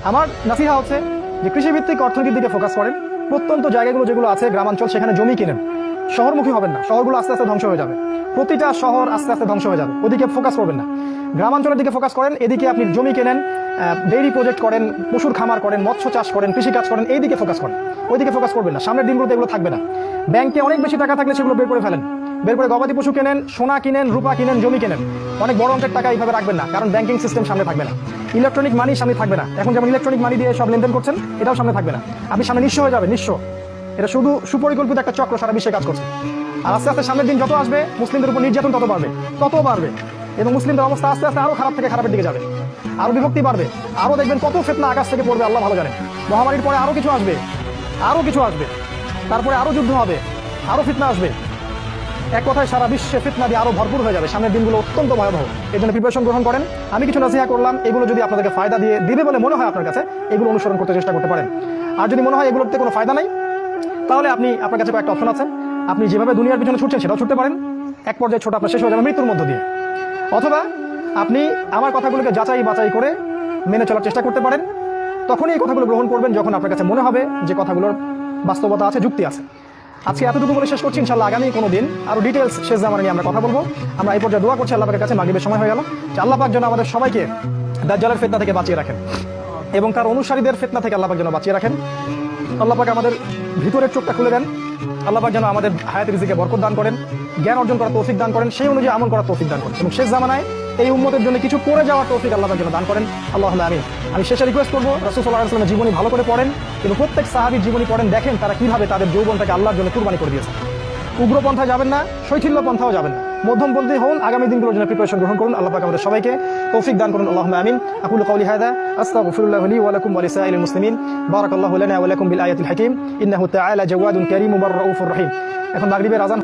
আমার নাসিহা হচ্ছে যে কৃষিভিত্তিক অর্থনীতির দিকে ফোকাস করেন। প্রত্যন্ত জায়গাগুলো যেগুলো আছে গ্রামাঞ্চল, সেখানে জমি কিনেন। শহরমুখী হবেন না, শহরগুলো আস্তে আস্তে ধ্বংস হয়ে যাবে। প্রতিটা শহর আস্তে আস্তে ধ্বংস হয়ে যাবে, ওদিকে ফোকাস করবেন না। গ্রামাঞ্চলের দিকে ফোকাস করেন, এদিকে আপনি জমি কেনেন, ডেইরি প্রজেক্ট করেন, পশুর খামার করেন, মৎস্য চাষ করেন, কৃষিকাজ করেন, এই দিকে ফোকাস করেন। ওইদিকে ফোকাস করবেন না, সামনের দিনগুলোতে এগুলো থাকবে না। ব্যাংকে অনেক বেশি টাকা থাকলে সেগুলো বের করে ফেলেন, বের করে গবাদি পশু কেনেন, সোনা কিনেন, রূপা কিনেন, জমি কেনেন। অনেক বড় অঙ্কের টাকা এইভাবে রাখবেন না, কারণ ব্যাংকিং সিস্টেম সামনে থাকবে না। ইলেকট্রনিক মানি সামনে থাকবে না। এখন যেমন ইলেকট্রনিক মানি দিয়ে সব লেনদেন করছেন, এটাও সামনে থাকবে না। আপনি সামনে নিঃস্ব হয়ে যাবে, নিঃস্ব। এটা শুধু সুপরিকল্পিত একটা চক্র সারা বিশ্বে কাজ করছে। আর আস্তে আস্তে সামনের দিন যত আসবে, মুসলিমদের উপর নির্যাতন তত বাড়বে, এবং মুসলিমদের অবস্থা আস্তে আস্তে আরো খারাপ থেকে খারাপের দিকে যাবে, আরো বিভক্তি বাড়বে, আরো দেখবেন কত ফিতনা আকাশ থেকে পড়বে, আল্লাহ ভালো জানেন। মহামারীর পরে আরো কিছু আসবে, তারপরে আরো যুদ্ধ হবে, আরো ফিতনা আসবে। এক কথায় সারা বিশ্বে ফিতনা দিয়ে আরো ভরপুর হয়ে যাবে। সামনের দিনগুলো অত্যন্ত ভয়াবহ। এই জন্য প্রিপারেশন গ্রহণ করেন। আমি কিছু নাসিহা করলাম, এগুলো যদি আপনাদেরকে ফায়দা দিবে বলে মনে হয় আপনার কাছে, এগুলো অনুসরণ করতে চেষ্টা করতে পারেন। আর যদি মনে হয় এগুলোতে কোনো ফায়দা নাই, তাহলে আপনার কাছে কয়েকটা অপশন আছে। আপনি যেভাবে দুনিয়ার পিছনে ছুটছেন সেটাও ছুটতে পারেন, এক পর্যায়ে ছোট আপনার শেষ হয়ে যাবে মৃত্যুর মধ্য দিয়ে। অথবা আপনি আমার কথাগুলোকে যাচাই বাছাই করে মেনে চলার চেষ্টা করতে পারেন। তখনই এই কথাগুলো গ্রহণ করবেন যখন আপনার কাছে মনে হবে যে কথাগুলোর বাস্তবতা আছে, যুক্তি আছে। আজকে এতটুকু বলে শেষ করছি। ইনশাআল্লাহ আগামী কোনো দিন আরো ডিটেলস শেষ জামানা নিয়ে আমরা কথা বলবো। আমরা এই পর্যায়ে দোয়া করছি আল্লাহ পাকের কাছে, মাগরিবের সময় হয়ে গেল, যে আল্লাহ পাক যেন আমাদের সবাইকে দাজ্জালের ফিতনা থেকে বাঁচিয়ে রাখেন এবং তার অনুসারীদের ফিতনা থেকে আল্লাহ পাক যেন বাঁচিয়ে রাখেন। আল্লাহ পাক আমাদের ভিতরের চোখটা খুলে দেন। আল্লাহ পাক যেন আমাদের হায়াতের রিজিকে বরকত দান করেন, জ্ঞান অর্জন করার তৌফিক দান করেন, সেই অনুযায়ী আমল করার তৌফিক দান করেন, এবং শেষ জামানায় এই উম্মতের জন্য কিছু করে যাওয়ার তৌফিক আল্লাহ পাক যেন দান করেন। আল্লাহুম্মা আমিন। আমি শেষে রিকোয়েস্ট করবো, রাসূল সাল্লাল্লাহু আলাইহি ওয়াসাল্লামের জীবনী ভালো করে পড়েন, কিন্তু প্রত্যেক সাহাবীর জীবনী পড়েন, দেখেন তারা কিভাবে তাদের যৌবনটাকে আল্লাহর জন্য কুরবানি করে দিয়েছে। উগ্রপন্থায় যাবেন না, শৈথিল্য পন্থাও যাবেন না, মধ্যমপন্থী হন। আগামী দিনগুলোর জন্য প্রিপারেশন গ্রহণ করুন। আল্লাহ পাক আমাদের সবাইকে তৌফিক দান করুন। আল্লাহুম্মা আমিন। আকুলু কাওলি হাযা আস্তাগফিরুল্লাহ লি ওয়া লাকুম ওয়া লিসাইরিল মুসলিমিন। বারাকাল্লাহু লানা ওয়া লাকুম বিল আয়াতিল হাকীম। ইন্নাহু তাআলা জাওয়াদুন কারীমুর রাউফুর রহিম। এখন মাগরিবের আযান।